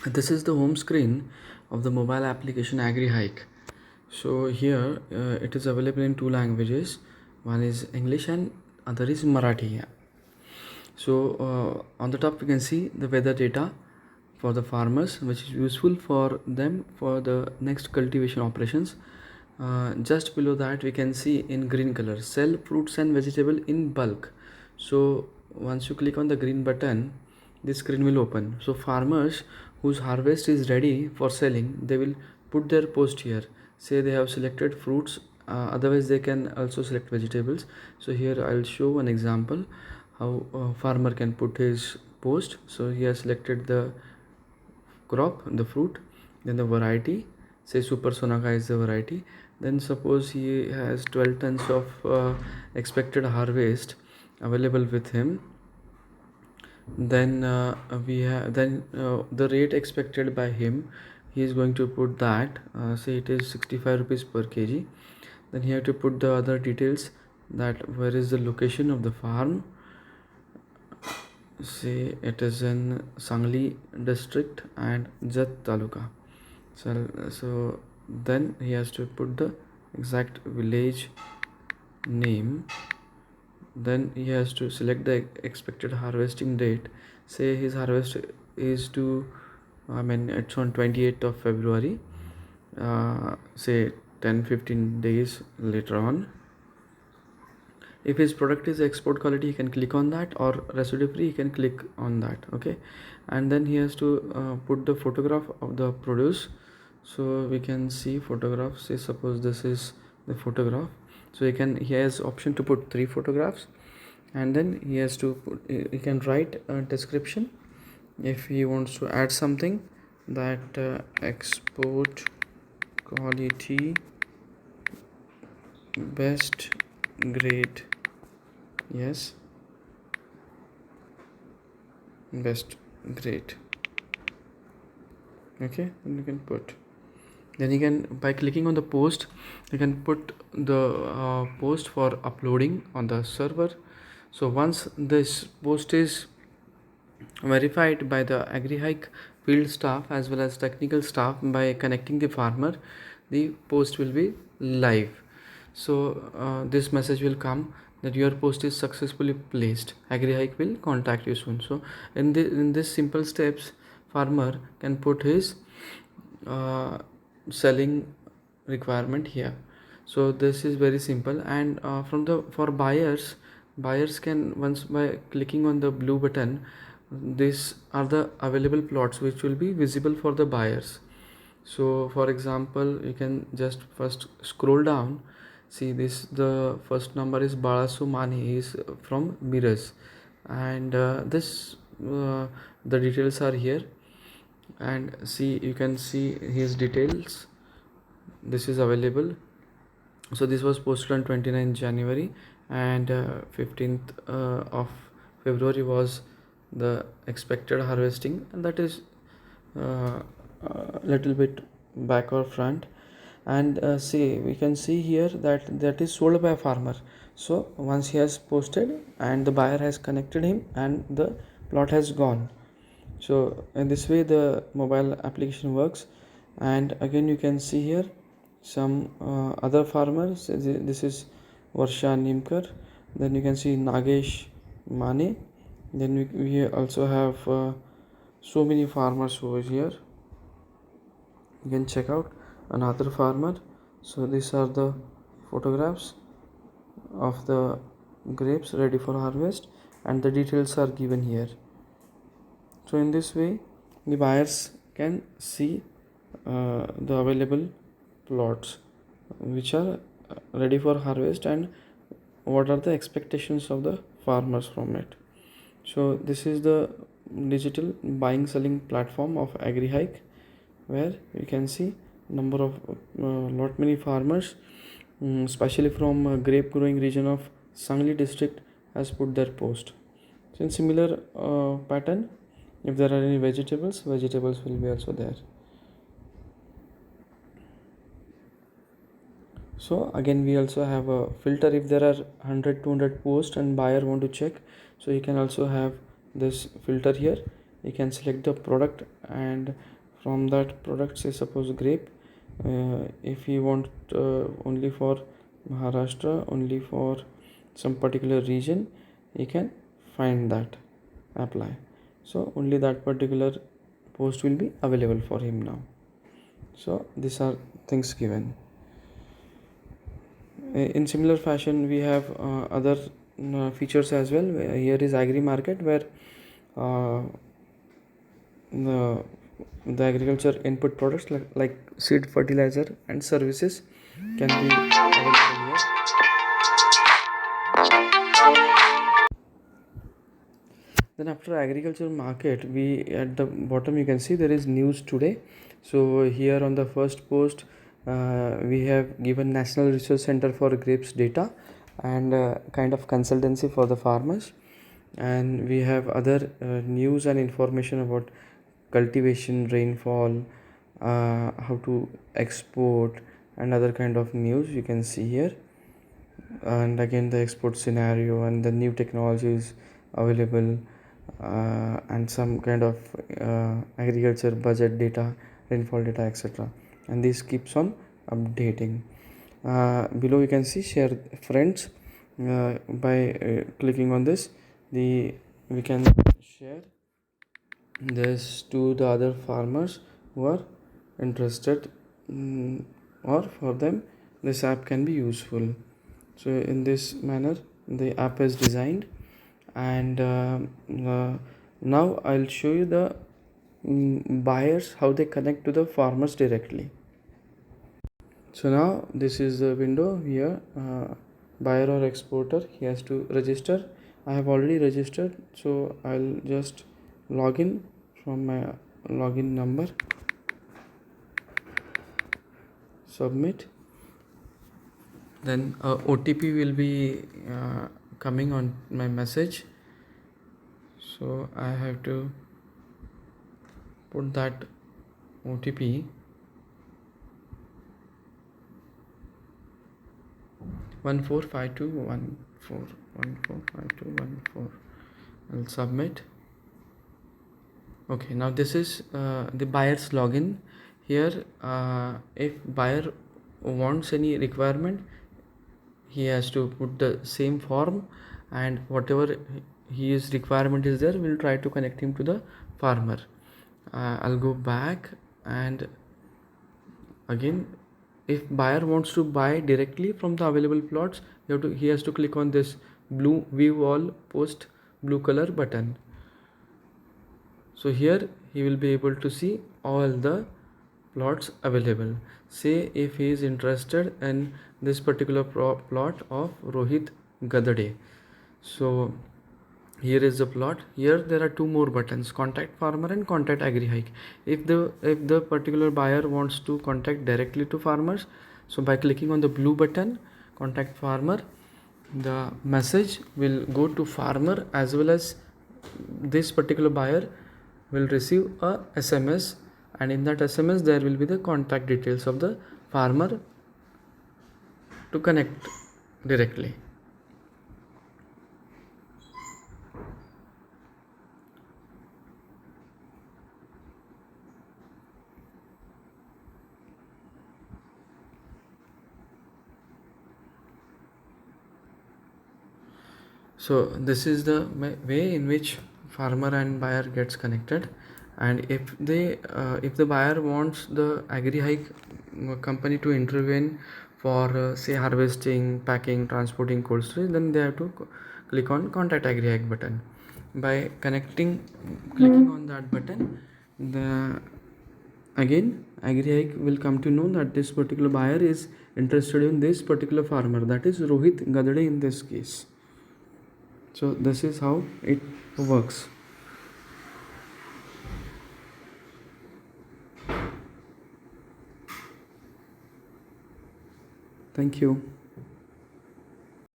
This is the home screen of the mobile application AgriHike. So here it is available in two languages. One is English and other is Marathi. So on the top we can see the weather data for the farmers, which is useful for them for the next cultivation operations. Just below that we can see in green color, sell fruits and vegetable in bulk. So once you click on the green button, this screen will open. So farmers whose harvest is ready for selling, they will put their post here. Say they have selected fruits, otherwise they can also select vegetables. So here I'll show an example how a farmer can put his post. So he has selected the crop, the fruit, then the variety, say Super Sonaka is the variety. Then suppose he has 12 tons of expected harvest available with him. Then we have then the rate expected by him, he is going to put that, say it is 65 rupees per kg. Then he have to put the other details, that where is the location of the farm. Say it is in Sangli district and Jat taluka. So then he has to put the exact village name. Then he has to select the expected harvesting date. Say his harvest is to, I mean it's on 28th of February, say 10-15 days later on. If his product is export quality, he can click on that, or residue free, he can click on that. Okay, and then he has to put the photograph of the produce. So we can see photographs. Say suppose this is the photograph, so he has option to put 3 photographs, and then he has to put, he can write a description if he wants to add something, that export quality, best grade. Yes, best grade. Okay, then you can put, then you can, by clicking on the post, you can put the post for uploading on the server. So once this post is verified by the AgriHike field staff as well as technical staff by connecting the farmer, the post will be live. So this message will come that your post is successfully placed. AgriHike will contact you soon. So in this simple steps, farmer can put his selling requirement here. So this is very simple. And for buyers can, once by clicking on the blue button, these are the available plots which will be visible for the buyers. So for example, you can just first scroll down. See this, the first number is Balasu Mani, he is from Miras, and the details are here. And see, you can see his details. This is available. So this was posted on 29th January, and 15th of February was the expected harvesting, and that is little bit back or front. And see, we can see here that is sold by a farmer. So once he has posted and the buyer has connected him, and the plot has gone. So in this way the mobile application works. And again you can see here some other farmers. This is Varsha Nimkar, then you can see Nagesh Mane, then we also have so many farmers over here. You can check out another farmer. So these are the photographs of the grapes ready for harvest, and the details are given here. So in this way the buyers can see the available plots which are ready for harvest, and what are the expectations of the farmers from it. So this is the digital buying selling platform of AgriHike, where you can see number of lot many farmers, especially from grape growing region of Sangli district, has put their post. So in similar pattern, if there are any vegetables will be also there. So again we also have a filter. If there are 100-200 posts and buyer want to check, so you can also have this filter here. You can select the product and from that product, say suppose grape. If he want only for Maharashtra, only for some particular region, he can find that, apply. So only that particular post will be available for him now. So these are things given. In similar fashion, we have other features as well. Here is agri market, where uh, the agriculture input products like seed, fertilizer and services can be available here. Then after agriculture market, we at the bottom you can see there is news today. So here on the first post, we have given National Research Center for Grapes data and kind of consultancy for the farmers. And we have other news and information about cultivation, rainfall, how to export, and other kind of news you can see here. And again the export scenario and the new technologies available, and some kind of agriculture budget data, rainfall data, etc. And this keeps on updating. Below you can see share friends. By clicking on this, we can share this to the other farmers who are interested, or for them this app can be useful. So in this manner the app is designed. And now I'll show you the buyers, how they connect to the farmers directly. So now this is the window here. Buyer or exporter, he has to register. I have already registered, so I'll just log in from my login number, submit. Then OTP will be coming on my message, so I have to put that OTP. 145214. I'll submit. Okay, now this is the buyer's login. Here if buyer wants any requirement, he has to put the same form, and whatever his requirement is there, we'll try to connect him to the farmer. I'll go back, and again if buyer wants to buy directly from the available plots, he has to click on this blue view all post blue color button. So here he will be able to see all the plots available. Say if he is interested in this particular plot of Rohit Gadade. So here is the plot. Here there are two more buttons, contact farmer and contact AgriHike. If the particular buyer wants to contact directly to farmers, so by clicking on the blue button contact farmer, the message will go to farmer, as well as this particular buyer will receive a SMS, and in that SMS there will be the contact details of the farmer to connect directly. So this is the way in which farmer and buyer gets connected. And if the buyer wants the AgriHike company to intervene for say harvesting, packing, transporting, cold storage, then they have to click on contact AgriHike button. By clicking on that button, again AgriHike will come to know that this particular buyer is interested in this particular farmer, that is Rohit Gadade in this case. So this is how it works. Thank you.